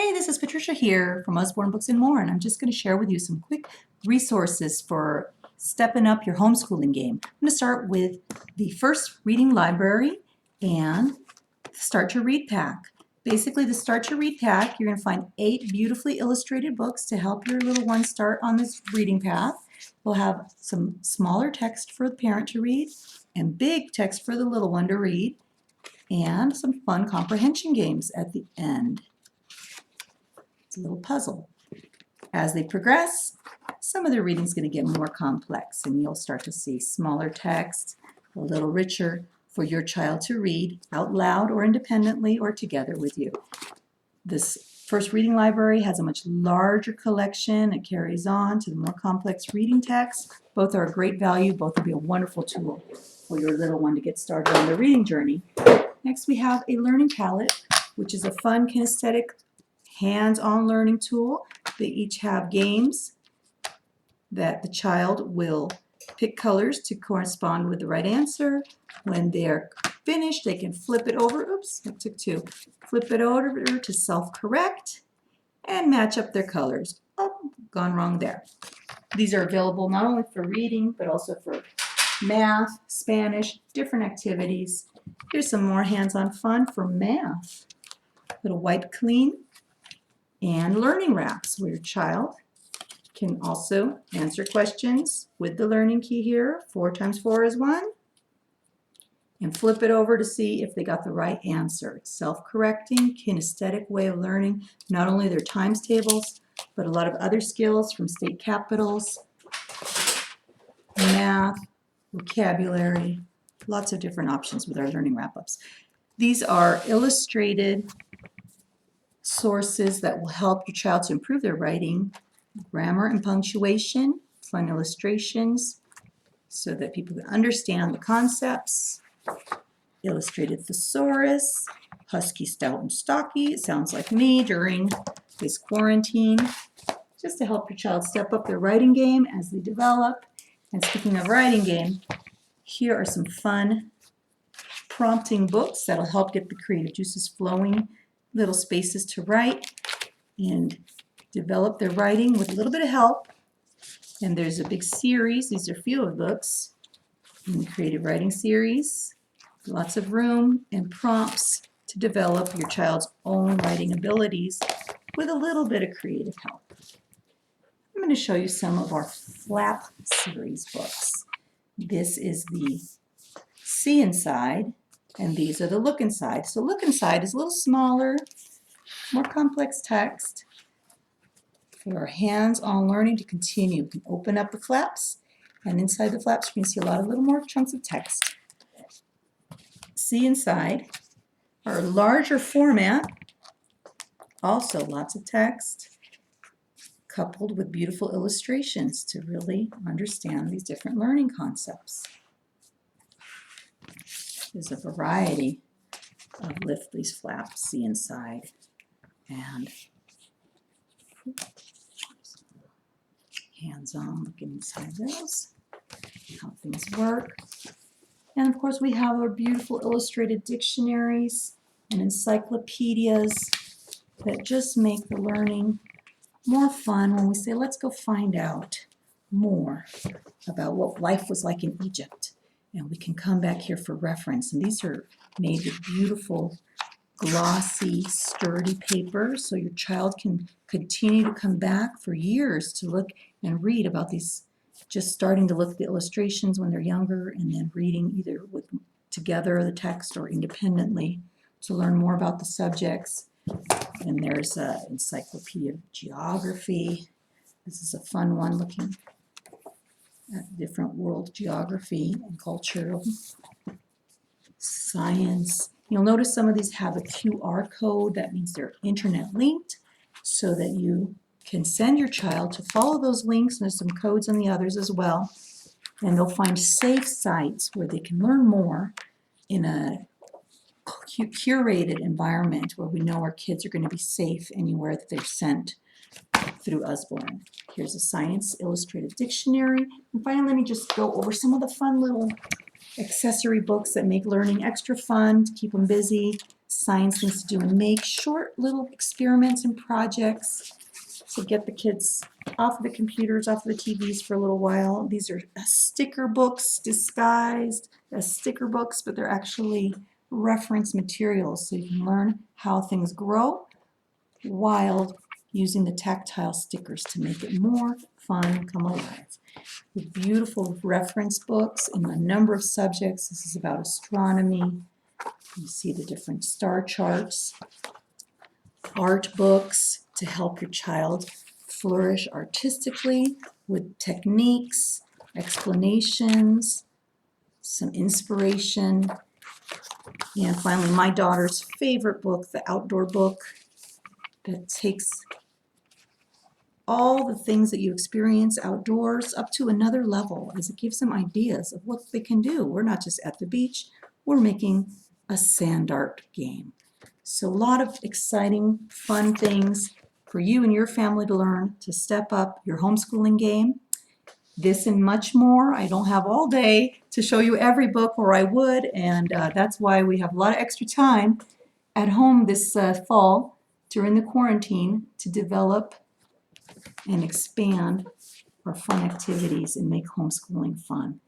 Hey, this is Patricia here from Homeschooling Books and More, and I'm just going to share with you some quick resources for stepping up your homeschooling game. I'm going to start with the first reading library and the Start to Read pack. Basically, the Start to Read pack, you're going to find 8 beautifully illustrated books to help your little one start on this reading path. We'll have some smaller text for the parent to read and big text for the little one to read, and some fun comprehension games at the end. It's a little puzzle. As they progress, some of the reading is going to get more complex, and you'll start to see smaller text, a little richer for your child to read out loud or independently or together with you. This first reading library has a much larger collection. It carries on to the more complex reading text. Both are a great value. Both will be a wonderful tool for your little one to get started on the reading journey. Next, we have a learning palette, which is a fun kinesthetic hands-on learning tool. They each have games that the child will pick colors to correspond with the right answer. When they're finished, they can flip it over. Oops, I took 2. Flip it over to self-correct and match up their colors. Oh, gone wrong there. These are available not only for reading, but also for math, Spanish, different activities. Here's some more hands-on fun for math. Little wipe clean and learning wraps, where your child can also answer questions with the learning key here. 4 times 4 is 1. And flip it over to see if they got the right answer. It's self-correcting, kinesthetic way of learning not only their times tables, but a lot of other skills from state capitals, math, vocabulary, lots of different options with our learning wrap-ups. These are illustrated sources that will help your child to improve their writing, grammar and punctuation, fun illustrations so that people can understand the concepts, illustrated thesaurus, husky, stout, and stocky. It sounds like me during this quarantine, just to help your child step up their writing game as they develop. And speaking of writing game, here are some fun prompting books that'll help get the creative juices flowing, little spaces to write and develop their writing with a little bit of help. And there's a big series. These are a few of the books in the creative writing series. Lots of room and prompts to develop your child's own writing abilities with a little bit of creative help. I'm going to show you some of our flap series books. This is the See Inside, and these are the Look Inside. So Look Inside is a little smaller, more complex text for hands-on learning to continue. You can open up the flaps, and inside the flaps you can see a lot of little more chunks of text. See Inside are a larger format, also lots of text, coupled with beautiful illustrations to really understand these different learning concepts. There's a variety of lift these flaps, See Inside, and hands-on looking inside those, how things work. And of course we have our beautiful illustrated dictionaries and encyclopedias that just make the learning more fun when we say, let's go find out more about what life was like in Egypt. And we can come back here for reference. And these are made with beautiful, glossy, sturdy paper, so your child can continue to come back for years to look and read about these, just starting to look at the illustrations when they're younger and then reading either together the text or independently to learn more about the subjects. And there's an encyclopedia of geography. This is a fun one looking at different world geography and cultural science. You'll notice some of these have a QR code. That means they're internet linked so that you can send your child to follow those links. And there's some codes on the others as well. And they'll find safe sites where they can learn more in a curated environment where we know our kids are going to be safe anywhere that they're sent through Usborne. Here's a science illustrated dictionary. And finally, let me just go over some of the fun little accessory books that make learning extra fun to keep them busy. science things to do and make short little experiments and projects to get the kids off of the computers, off of the TVs for a little while. These are sticker books disguised as sticker books, but they're actually reference materials, so you can learn how things grow while using the tactile stickers to make it more fun, come alive. With beautiful reference books in a number of subjects. This is about astronomy. You see the different star charts. Art books to help your child flourish artistically with techniques, explanations, some inspiration. And finally, my daughter's favorite book, the outdoor book, that takes all the things that you experience outdoors up to another level, as it gives them ideas of what they can do. We're not just at the beach, we're making a sand art game. So a lot of exciting, fun things for you and your family to learn to step up your homeschooling game. This and much more. I don't have all day to show you every book, or I would, and that's why we have a lot of extra time at home this fall during the quarantine to develop and expand our fun activities and make homeschooling fun.